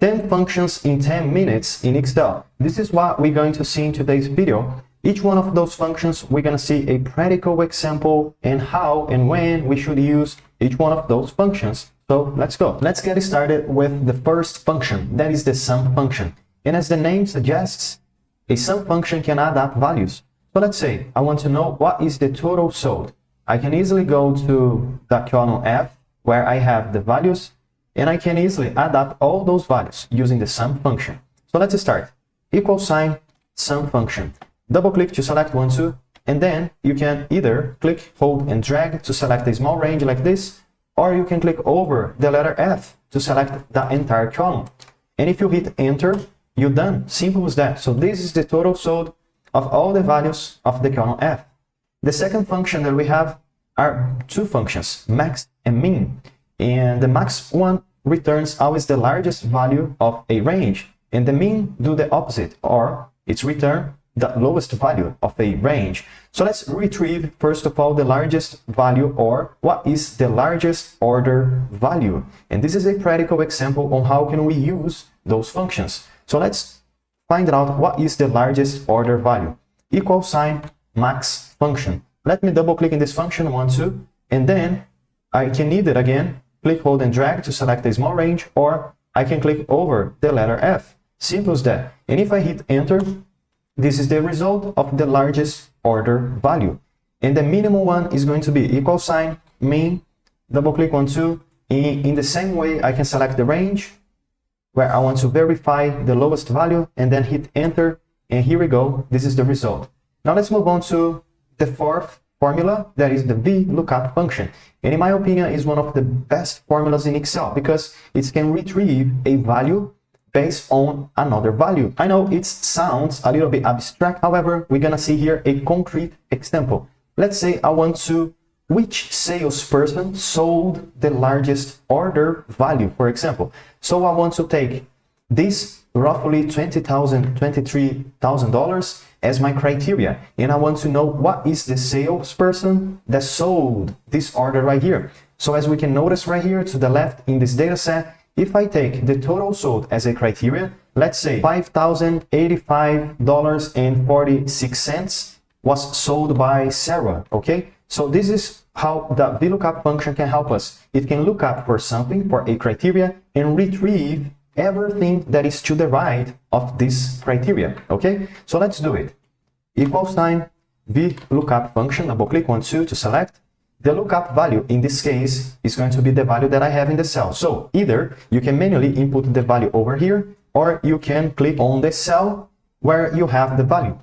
10 functions in 10 minutes in Excel. This is what we're going to see in today's video. Each one of those functions, we're going to see a practical example and how and when we should use each one of those functions. So let's go. Let's get started with the first function, that is the sum function. And as the name suggests, a sum function can add up values. So let's say I want to know what is the total sold. I can easily go to the column F where I have the values, and I can easily add up all those values using the sum function. So let's start. Equal sign sum function. Double click to select 1, 2, and then you can either click, hold, and drag to select a small range like this, or you can click over the letter F to select the entire column. And if you hit enter, you're done. Simple as that. So this is the total sold of all the values of the column F. The second function that we have are two functions, max and min. And the max one returns always the largest value of a range, and the min do the opposite, or it's return the lowest value of a range. So let's retrieve first of all the largest value, or what is the largest order value. And this is a practical example on how can we use those functions. So let's find out what is the largest order value. Equal sign max function. Let me double click in this function 1, 2, and then I can either again click, hold, and drag to select a small range, or I can click over the letter F. Simple as that. And if I hit enter, this is the result of the largest order value. And the minimum one is going to be equal sign min, double click 1, 2. In the same way, I can select the range where I want to verify the lowest value, and then hit enter, and here we go. This is the result. Now let's move on to the fourth formula, that is the VLOOKUP function. And in my opinion, is one of the best formulas in Excel because it can retrieve a value based on another value. I know it sounds a little bit abstract, however, we're gonna see here a concrete example. Let's say I want to, which salesperson sold the largest order value, for example. So I want to take this roughly $20,000, $23,000 as my criteria, and I want to know what is the salesperson that sold this order right here. So as we can notice right here to the left in this data set, if I take the total sold as a criteria, let's say $5,085.46 was sold by Sarah, okay? So this is how the VLOOKUP function can help us. It can look up for something, for a criteria, and retrieve everything that is to the right of this criteria, okay? So let's do it. Equal sign VLOOKUP function, double click 1, 2 to select. The lookup value in this case is going to be the value that I have in the cell. So either you can manually input the value over here, or you can click on the cell where you have the value.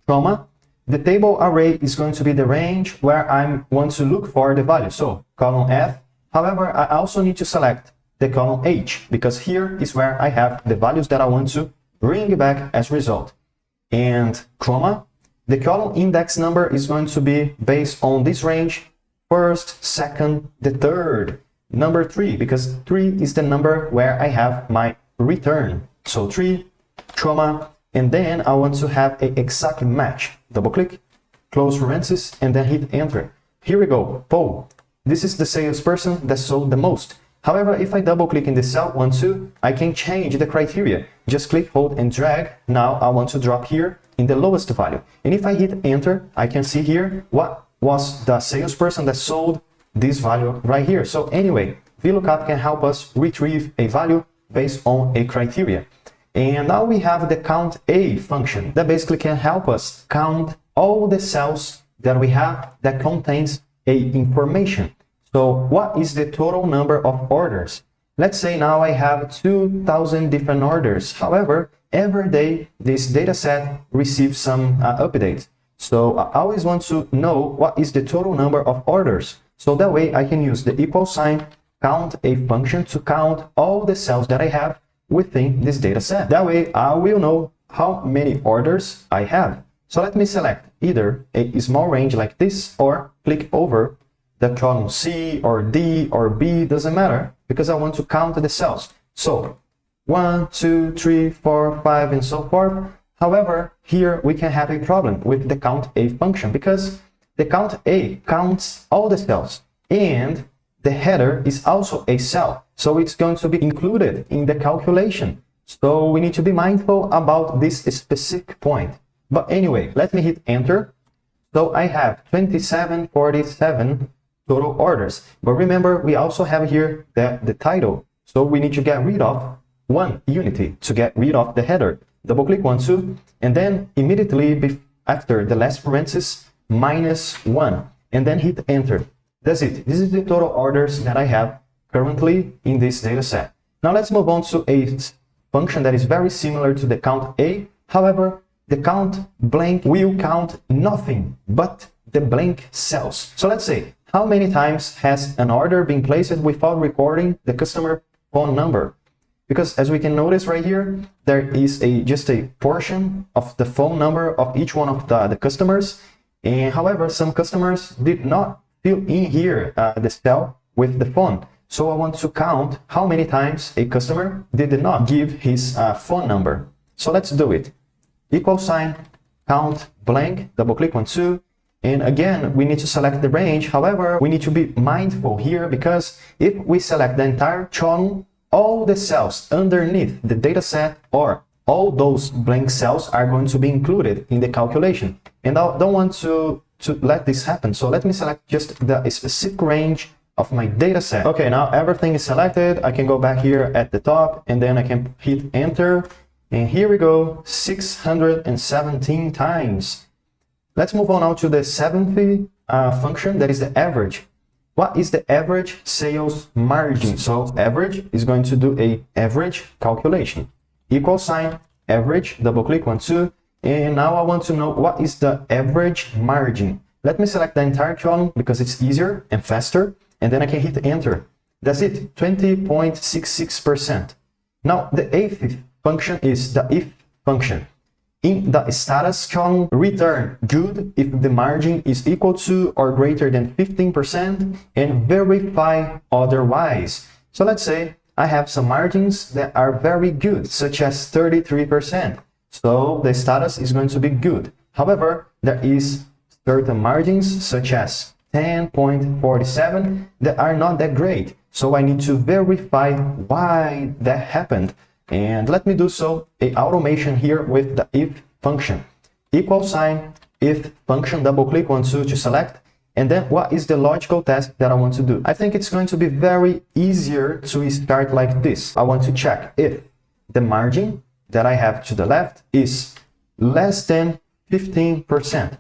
Comma, the table array is going to be the range where I want to look for the value. So column F, however, I also need to select the column H, because here is where I have the values that I want to bring back as result. And comma, the column index number is going to be based on this range, first, second, the third, number 3, because 3 is the number where I have my return. So 3, comma, and then I want to have an exact match. Double click, close parentheses, and then hit enter. Here we go, Paul. This is the salesperson that sold the most. However, if I double click in the cell 1, 2, I can change the criteria. Just click, hold, and drag. Now I want to drop here in the lowest value. And if I hit enter, I can see here what was the salesperson that sold this value right here. So anyway, VLOOKUP can help us retrieve a value based on a criteria. And now we have the COUNTA function that basically can help us count all the cells that we have that contains a information. So what is the total number of orders? Let's say now I have 2,000 different orders. However, every day this data set receives some updates. So I always want to know what is the total number of orders. So that way I can use the equal sign COUNTA function to count all the cells that I have within this data set. That way I will know how many orders I have. So let me select either a small range like this, or click over the column C or D or B, doesn't matter, because I want to count the cells. So 1, 2, 3, 4, 5, and so forth. However, here we can have a problem with the COUNTA function, because the COUNTA counts all the cells, and the header is also a cell. so it's going to be included in the calculation. So we need to be mindful about this specific point. But anyway, let me hit enter. So I have 2747 total orders. But remember, we also have here the title. So we need to get rid of one unity to get rid of the header. Double click 1, 2, and then immediately after the last parenthesis, -1, and then hit enter. That's it. This is the total orders that I have currently in this data set. Now let's move on to a function that is very similar to the count A. However, the count blank will count nothing but the blank cells. So let's say, how many times has an order been placed without recording the customer phone number? Because as we can notice right here, there is just a portion of the phone number of each one of the customers. And however, some customers did not fill in here the cell with the phone. So I want to count how many times a customer did not give his phone number. So let's do it. Equal sign, count blank, double click 1, 2. And again, we need to select the range. However, we need to be mindful here, because if we select the entire column, all the cells underneath the data set or all those blank cells are going to be included in the calculation. And I don't want to let this happen. So let me select just the specific range of my data set. Okay, now everything is selected. I can go back here at the top and then I can hit enter. And here we go, 617 times. Let's move on now to the seventh function, that is the average. What is the average sales margin? So average is going to do a average calculation. Equal sign, average, double click 1, 2. And now I want to know what is the average margin. Let me select the entire column because it's easier and faster. And then I can hit enter. That's it, 20.66%. Now the eighth function is the if function. In the status column, return good if the margin is equal to or greater than 15% and verify otherwise. So let's say I have some margins that are very good, such as 33%. So the status is going to be good. However, there is certain margins such as 10.47 that are not that great. So I need to verify why that happened. And let me do so, a automation here with the if function. Equal sign, if function, double click 1, 2 to select. And then what is the logical test that I want to do? I think it's going to be very easier to start like this. I want to check if the margin that I have to the left is less than 15%.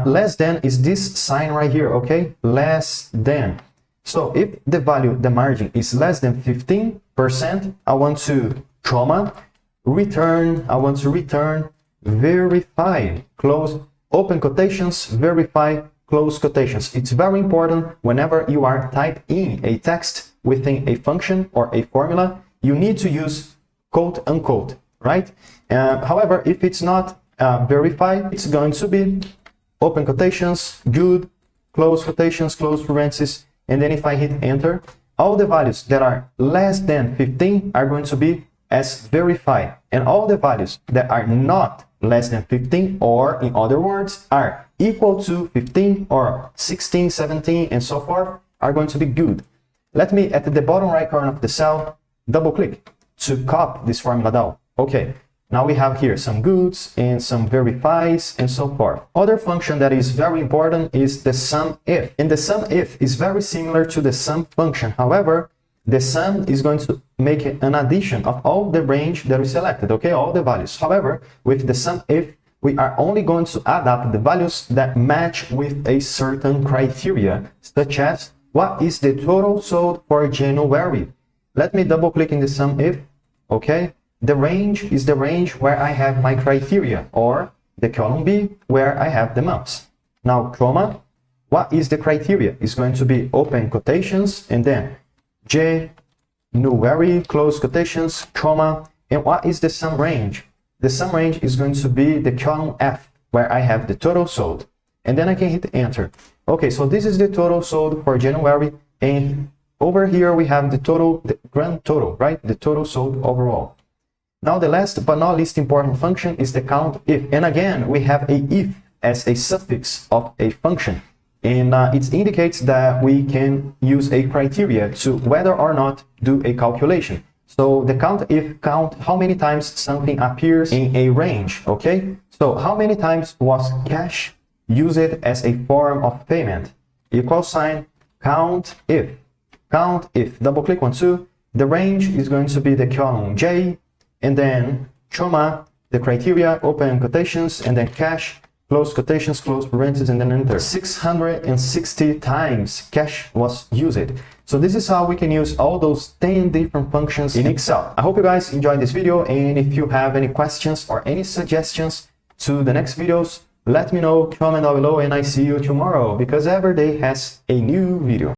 Less than is this sign right here, okay? Less than. So if the value, the margin is less than 15%, I want to comma, return, I want to return, verify, close, open quotations, verify, close quotations. It's very important whenever you are typing a text within a function or a formula, you need to use quote unquote, right? However, if it's not verified, it's going to be open quotations, good, close quotations, close parentheses. And then if I hit enter, all the values that are less than 15 are going to be as verified. And all the values that are not less than 15, or in other words, are equal to 15 or 16, 17, and so forth, are going to be good. Let me, at the bottom right corner of the cell, double click to copy this formula down. Okay. Now we have here some goods and some verifies and so forth. Other function that is very important is the SUMIF. And the SUMIF is very similar to the sum function. However, the sum is going to make an addition of all the range that we selected, okay, all the values. However, with the SUMIF, we are only going to add up the values that match with a certain criteria, such as what is the total sold for January. Let me double click in the SUMIF, okay. The range is the range where I have my criteria, or the column B where I have the months. Now, comma, what is the criteria? It's going to be open quotations and then January, close quotations, comma, and what is the sum range? The sum range is going to be the column F where I have the total sold. And then I can hit enter. Okay, so this is the total sold for January, and over here we have the total, the grand total, right? The total sold overall. Now the last but not least important function is the COUNTIF. And again, we have a if as a suffix of a function. and it indicates that we can use a criteria to whether or not do a calculation. So the COUNTIF count how many times something appears in a range, okay? So how many times was cash used as a form of payment? Equal sign COUNTIF. COUNTIF, double click 1, 2. The range is going to be the column J, and then comma, the criteria, open quotations, and then cash, close quotations, close parentheses, and then enter. 660 times cash was used. So this is how we can use all those 10 different functions in Excel. I hope you guys enjoyed this video, and if you have any questions or any suggestions to the next videos, let me know, comment down below, and I see you tomorrow, because every day has a new video.